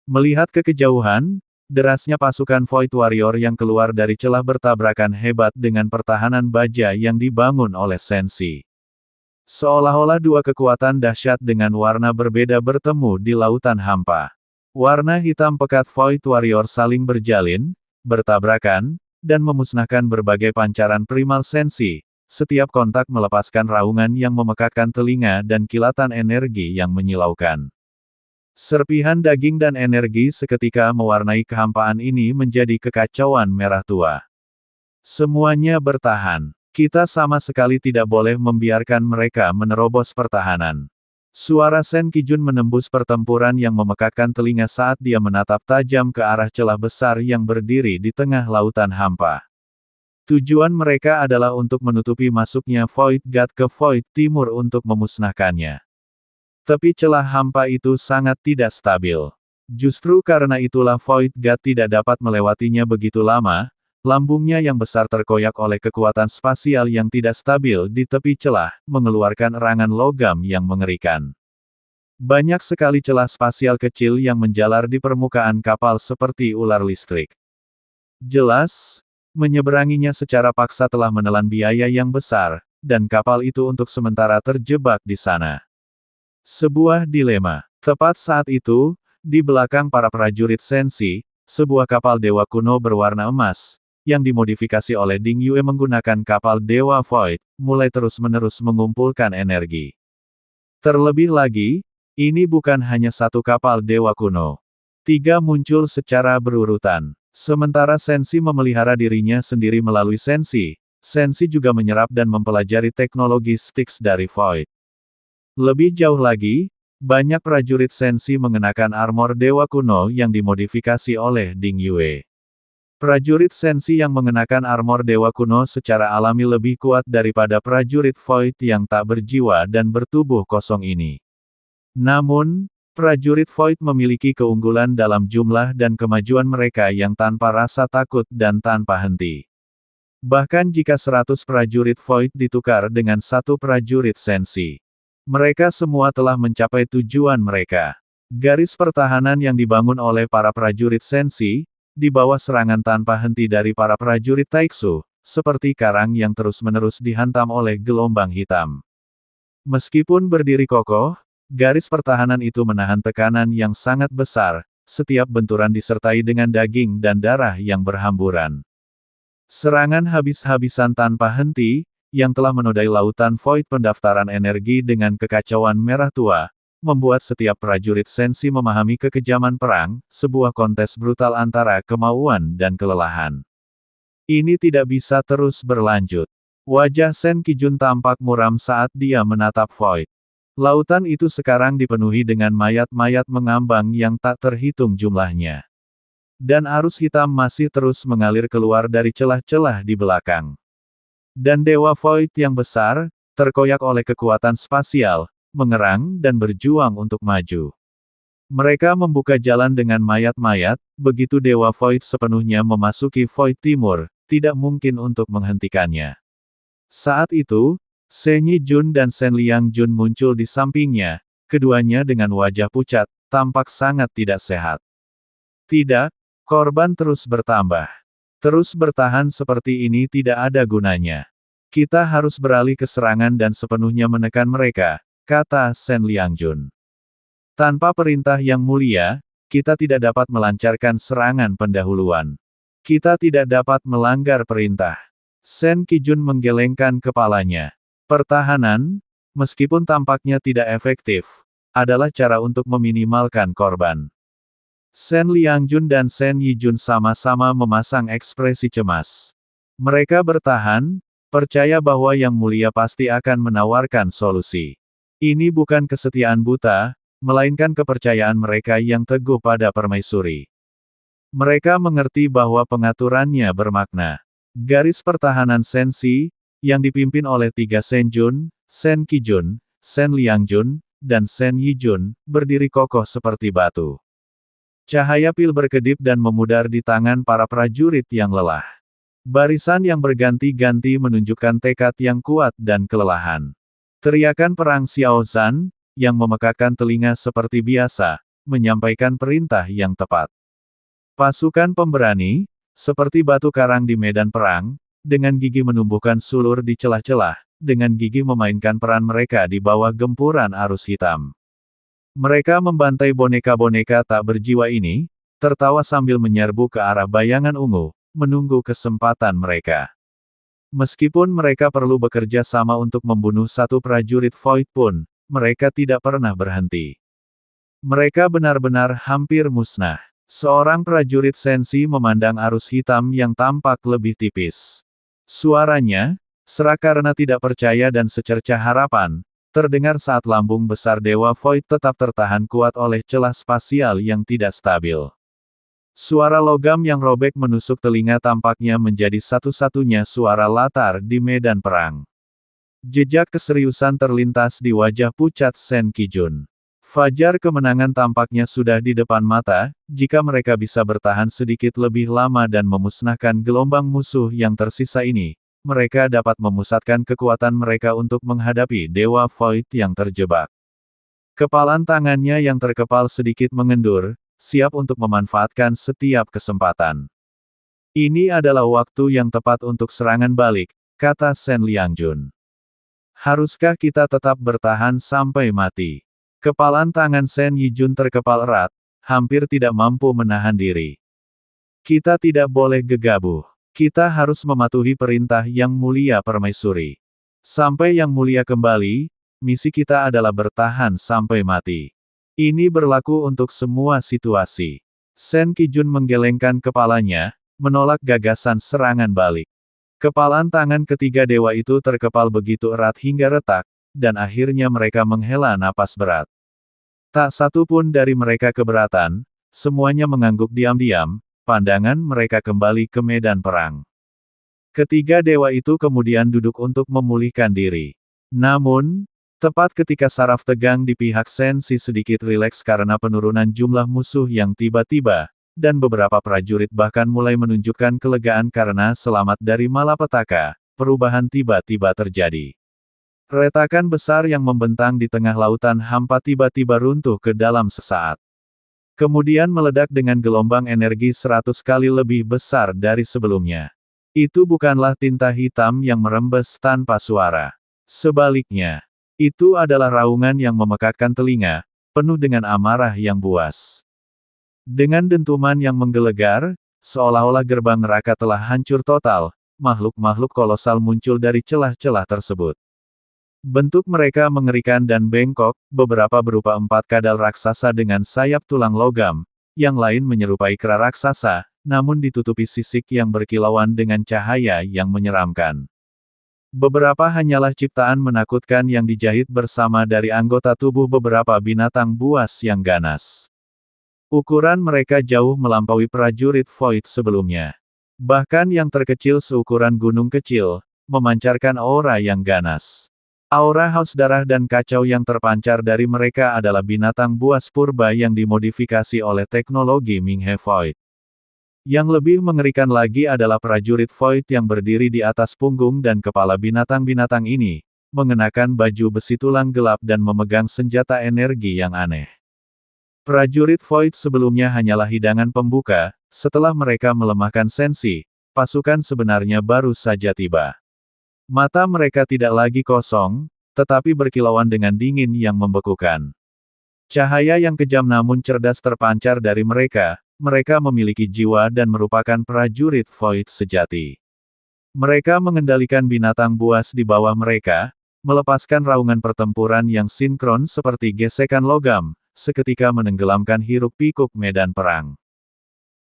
Melihat ke kejauhan, derasnya pasukan Void Warrior yang keluar dari celah bertabrakan hebat dengan pertahanan baja yang dibangun oleh Senshi. Seolah-olah dua kekuatan dahsyat dengan warna berbeda bertemu di lautan hampa. Warna hitam pekat Void Warrior saling berjalin, bertabrakan, dan memusnahkan berbagai pancaran primal Senshi. Setiap kontak melepaskan raungan yang memekakkan telinga dan kilatan energi yang menyilaukan. Serpihan daging dan energi seketika mewarnai kehampaan ini menjadi kekacauan merah tua. Semuanya bertahan. Kita sama sekali tidak boleh membiarkan mereka menerobos pertahanan. Suara Sen Kijun menembus pertempuran yang memekakkan telinga saat dia menatap tajam ke arah celah besar yang berdiri di tengah lautan hampa. Tujuan mereka adalah untuk menutupi masuknya Void God ke Void Timur untuk memusnahkannya. Tapi celah hampa itu sangat tidak stabil. Justru karena itulah Void God tidak dapat melewatinya begitu lama, lambungnya yang besar terkoyak oleh kekuatan spasial yang tidak stabil di tepi celah, mengeluarkan erangan logam yang mengerikan. Banyak sekali celah spasial kecil yang menjalar di permukaan kapal seperti ular listrik. Jelas, menyeberanginya secara paksa telah menelan biaya yang besar, dan kapal itu untuk sementara terjebak di sana. Sebuah dilema. Tepat saat itu, di belakang para prajurit Senshi, sebuah kapal dewa kuno berwarna emas, yang dimodifikasi oleh Ding Yue menggunakan kapal Dewa Void, mulai terus-menerus mengumpulkan energi. Terlebih lagi, ini bukan hanya satu kapal dewa kuno. 3 muncul secara berurutan. Sementara Senshi memelihara dirinya sendiri melalui Senshi, Senshi juga menyerap dan mempelajari teknologi Styx dari Void. Lebih jauh lagi, banyak prajurit Senshi mengenakan armor dewa kuno yang dimodifikasi oleh Ding Yue. Prajurit Senshi yang mengenakan armor dewa kuno secara alami lebih kuat daripada prajurit Void yang tak berjiwa dan bertubuh kosong ini. Namun, prajurit Void memiliki keunggulan dalam jumlah dan kemajuan mereka yang tanpa rasa takut dan tanpa henti. Bahkan jika 100 prajurit Void ditukar dengan satu prajurit Senshi, mereka semua telah mencapai tujuan mereka. Garis pertahanan yang dibangun oleh para prajurit Senshi, di bawah serangan tanpa henti dari para prajurit Taiksu, seperti karang yang terus-menerus dihantam oleh gelombang hitam. Meskipun berdiri kokoh, garis pertahanan itu menahan tekanan yang sangat besar, setiap benturan disertai dengan daging dan darah yang berhamburan. Serangan habis-habisan tanpa henti, yang telah menodai lautan Void pendaftaran energi dengan kekacauan merah tua, membuat setiap prajurit Senshi memahami kekejaman perang, sebuah kontes brutal antara kemauan dan kelelahan. Ini tidak bisa terus berlanjut. Wajah Sen Kijun tampak muram saat dia menatap Void. Lautan itu sekarang dipenuhi dengan mayat-mayat mengambang yang tak terhitung jumlahnya. Dan arus hitam masih terus mengalir keluar dari celah-celah di belakang. Dan Dewa Void yang besar, terkoyak oleh kekuatan spasial, mengerang dan berjuang untuk maju. Mereka membuka jalan dengan mayat-mayat, begitu Dewa Void sepenuhnya memasuki Void Timur, tidak mungkin untuk menghentikannya. Saat itu, Sen Yijun dan Sen Liangjun muncul di sampingnya, keduanya dengan wajah pucat, tampak sangat tidak sehat. Tidak, korban terus bertambah. Terus bertahan seperti ini tidak ada gunanya. Kita harus beralih ke serangan dan sepenuhnya menekan mereka, kata Sen Liangjun. Tanpa perintah yang mulia, kita tidak dapat melancarkan serangan pendahuluan. Kita tidak dapat melanggar perintah. Sen Kijun menggelengkan kepalanya. Pertahanan, meskipun tampaknya tidak efektif, adalah cara untuk meminimalkan korban. Sen Liangjun dan Sen Yijun sama-sama memasang ekspresi cemas. Mereka bertahan, percaya bahwa Yang Mulia pasti akan menawarkan solusi. Ini bukan kesetiaan buta, melainkan kepercayaan mereka yang teguh pada permaisuri. Mereka mengerti bahwa pengaturannya bermakna. Garis pertahanan Senshi, yang dipimpin oleh 3 Senjun, Sen Kijun, Sen Liangjun, dan Sen Yijun, berdiri kokoh seperti batu. Cahaya pil berkedip dan memudar di tangan para prajurit yang lelah. Barisan yang berganti-ganti menunjukkan tekad yang kuat dan kelelahan. Teriakan perang Xiao Zhan, yang memekakkan telinga seperti biasa, menyampaikan perintah yang tepat. Pasukan pemberani, seperti batu karang di medan perang, dengan gigi menumbuhkan sulur di celah-celah, dengan gigi memainkan peran mereka di bawah gempuran arus hitam. Mereka membantai boneka-boneka tak berjiwa ini, tertawa sambil menyerbu ke arah bayangan ungu, menunggu kesempatan mereka. Meskipun mereka perlu bekerja sama untuk membunuh satu prajurit Void pun, mereka tidak pernah berhenti. Mereka benar-benar hampir musnah. Seorang prajurit Sensi memandang arus hitam yang tampak lebih tipis. Suaranya, serak karena tidak percaya dan secercah harapan, terdengar saat lambung besar Dewa Void tetap tertahan kuat oleh celah spasial yang tidak stabil. Suara logam yang robek menusuk telinga tampaknya menjadi satu-satunya suara latar di medan perang. Jejak keseriusan terlintas di wajah pucat Sen Kijun. Fajar kemenangan tampaknya sudah di depan mata, jika mereka bisa bertahan sedikit lebih lama dan memusnahkan gelombang musuh yang tersisa ini, mereka dapat memusatkan kekuatan mereka untuk menghadapi Dewa Void yang terjebak. Kepalan tangannya yang terkepal sedikit mengendur, siap untuk memanfaatkan setiap kesempatan. Ini adalah waktu yang tepat untuk serangan balik, kata Sen Liangjun. Haruskah kita tetap bertahan sampai mati? Kepalan tangan Sen Yijun terkepal erat, hampir tidak mampu menahan diri. Kita tidak boleh gegabah. Kita harus mematuhi perintah Yang Mulia Permaisuri. Sampai Yang Mulia kembali, misi kita adalah bertahan sampai mati. Ini berlaku untuk semua situasi. Sen Kijun menggelengkan kepalanya, menolak gagasan serangan balik. Kepalan tangan ketiga dewa itu terkepal begitu erat hingga retak, dan akhirnya mereka menghela napas berat. Tak satu pun dari mereka keberatan, semuanya mengangguk diam-diam, pandangan mereka kembali ke medan perang. Ketiga dewa itu kemudian duduk untuk memulihkan diri. Namun, tepat ketika saraf tegang di pihak Sensi sedikit rileks karena penurunan jumlah musuh yang tiba-tiba, dan beberapa prajurit bahkan mulai menunjukkan kelegaan karena selamat dari malapetaka, perubahan tiba-tiba terjadi. Retakan besar yang membentang di tengah lautan hampa tiba-tiba runtuh ke dalam sesaat. Kemudian meledak dengan gelombang energi 100 kali lebih besar dari sebelumnya. Itu bukanlah tinta hitam yang merembes tanpa suara. Sebaliknya, itu adalah raungan yang memekakkan telinga, penuh dengan amarah yang buas. Dengan dentuman yang menggelegar, seolah-olah gerbang neraka telah hancur total, makhluk-makhluk kolosal muncul dari celah-celah tersebut. Bentuk mereka mengerikan dan bengkok, beberapa berupa 4 kadal raksasa dengan sayap tulang logam, yang lain menyerupai kera raksasa, namun ditutupi sisik yang berkilauan dengan cahaya yang menyeramkan. Beberapa hanyalah ciptaan menakutkan yang dijahit bersama dari anggota tubuh beberapa binatang buas yang ganas. Ukuran mereka jauh melampaui prajurit Void sebelumnya. Bahkan yang terkecil seukuran gunung kecil, memancarkan aura yang ganas. Aura haus darah dan kacau yang terpancar dari mereka adalah binatang buas purba yang dimodifikasi oleh teknologi Minghe Void. Yang lebih mengerikan lagi adalah prajurit Void yang berdiri di atas punggung dan kepala binatang-binatang ini, mengenakan baju besi tulang gelap dan memegang senjata energi yang aneh. Prajurit Void sebelumnya hanyalah hidangan pembuka, setelah mereka melemahkan Sensi, pasukan sebenarnya baru saja tiba. Mata mereka tidak lagi kosong, tetapi berkilauan dengan dingin yang membekukan. Cahaya yang kejam namun cerdas terpancar dari mereka, mereka memiliki jiwa dan merupakan prajurit Void sejati. Mereka mengendalikan binatang buas di bawah mereka, melepaskan raungan pertempuran yang sinkron seperti gesekan logam, seketika menenggelamkan hiruk-pikuk medan perang.